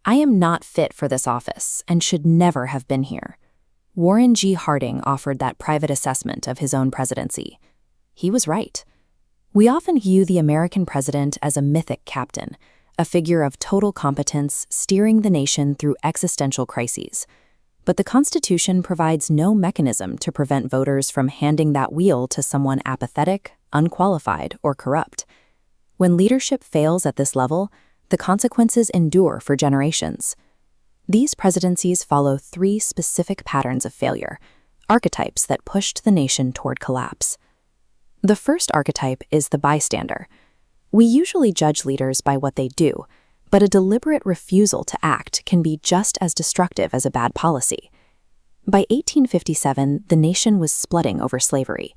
"I am not fit for this office and should never have been here." Warren G. Harding offered that private assessment of his own presidency. He was right. We often view the American president as a mythic captain, a figure of total competence steering the nation through existential crises. But the Constitution provides no mechanism to prevent voters from handing that wheel to someone apathetic, unqualified, or corrupt. When leadership fails at this level, the consequences endure for generations. These presidencies follow three specific patterns of failure, archetypes that pushed the nation toward collapse. The first archetype is the bystander. We usually judge leaders by what they do, but a deliberate refusal to act can be just as destructive as a bad policy. By 1857, the nation was splitting over slavery.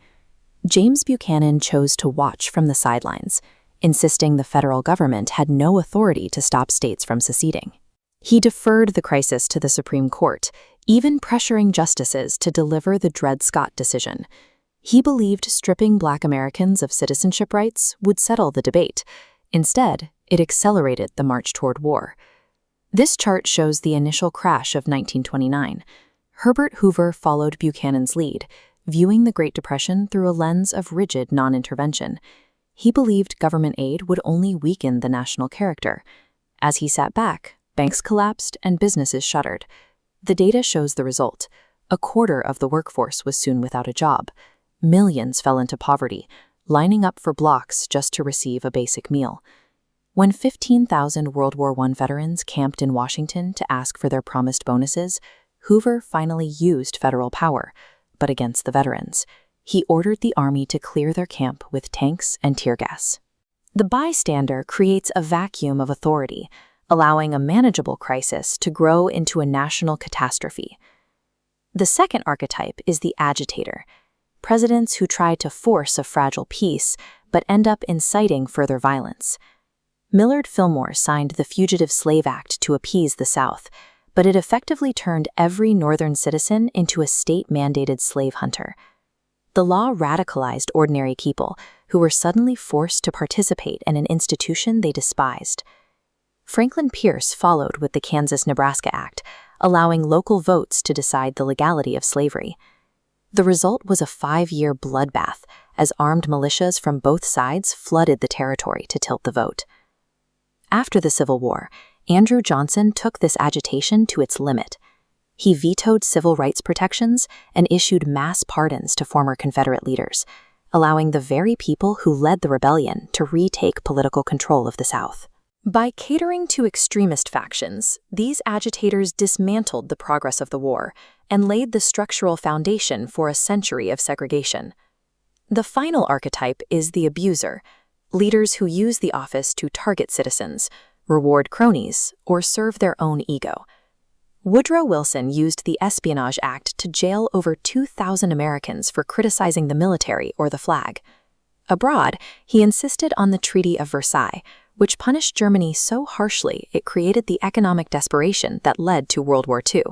James Buchanan chose to watch from the sidelines, insisting the federal government had no authority to stop states from seceding. He deferred the crisis to the Supreme Court, even pressuring justices to deliver the Dred Scott decision. He believed stripping Black Americans of citizenship rights would settle the debate. Instead, it accelerated the march toward war. This chart shows the initial crash of 1929. Herbert Hoover followed Buchanan's lead, viewing the Great Depression through a lens of rigid non-intervention. He believed government aid would only weaken the national character. As he sat back, banks collapsed and businesses shuttered. The data shows the result. A quarter of the workforce was soon without a job. Millions fell into poverty, lining up for blocks just to receive a basic meal. When 15,000 World War I veterans camped in Washington to ask for their promised bonuses, Hoover finally used federal power, but against the veterans. He ordered the army to clear their camp with tanks and tear gas. The bystander creates a vacuum of authority, allowing a manageable crisis to grow into a national catastrophe. The second archetype is the agitator. Presidents who try to force a fragile peace but end up inciting further violence. Millard Fillmore signed the Fugitive Slave Act to appease the South, but it effectively turned every Northern citizen into a state-mandated slave hunter. The law radicalized ordinary people who were suddenly forced to participate in an institution they despised. Franklin Pierce followed with the Kansas-Nebraska Act, allowing local votes to decide the legality of slavery. The result was a 5-year bloodbath as armed militias from both sides flooded the territory to tilt the vote. After the Civil War, Andrew Johnson took this agitation to its limit. He vetoed civil rights protections and issued mass pardons to former Confederate leaders, allowing the very people who led the rebellion to retake political control of the South. By catering to extremist factions, these agitators dismantled the progress of the war and laid the structural foundation for a century of segregation. The final archetype is the abuser, leaders who use the office to target citizens, reward cronies, or serve their own ego. Woodrow Wilson used the Espionage Act to jail over 2,000 Americans for criticizing the military or the flag. Abroad, he insisted on the Treaty of Versailles, which punished Germany so harshly it created the economic desperation that led to World War II.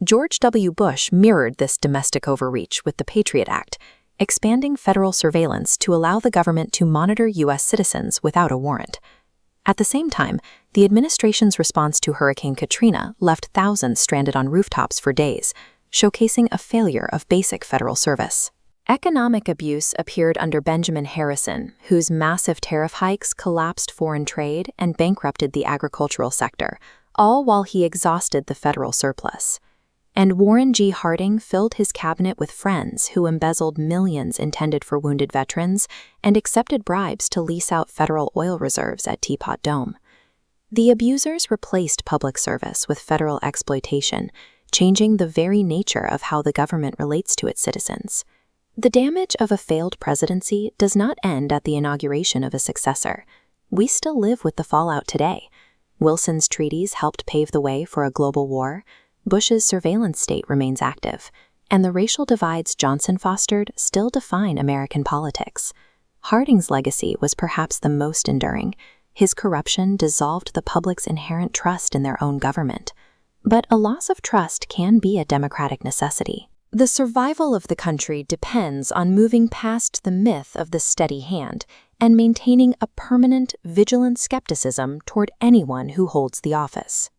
George W. Bush mirrored this domestic overreach with the Patriot Act, expanding federal surveillance to allow the government to monitor U.S. citizens without a warrant. At the same time, the administration's response to Hurricane Katrina left thousands stranded on rooftops for days, showcasing a failure of basic federal service. Economic abuse appeared under Benjamin Harrison, whose massive tariff hikes collapsed foreign trade and bankrupted the agricultural sector, all while he exhausted the federal surplus. And Warren G. Harding filled his cabinet with friends who embezzled millions intended for wounded veterans and accepted bribes to lease out federal oil reserves at Teapot Dome. The abusers replaced public service with federal exploitation, changing the very nature of how the government relates to its citizens. The damage of a failed presidency does not end at the inauguration of a successor. We still live with the fallout today. Wilson's treaties helped pave the way for a global war. Bush's surveillance state remains active, and the racial divides Johnson fostered still define American politics. Harding's legacy was perhaps the most enduring. His corruption dissolved the public's inherent trust in their own government. But a loss of trust can be a democratic necessity. The survival of the country depends on moving past the myth of the steady hand and maintaining a permanent, vigilant skepticism toward anyone who holds the office.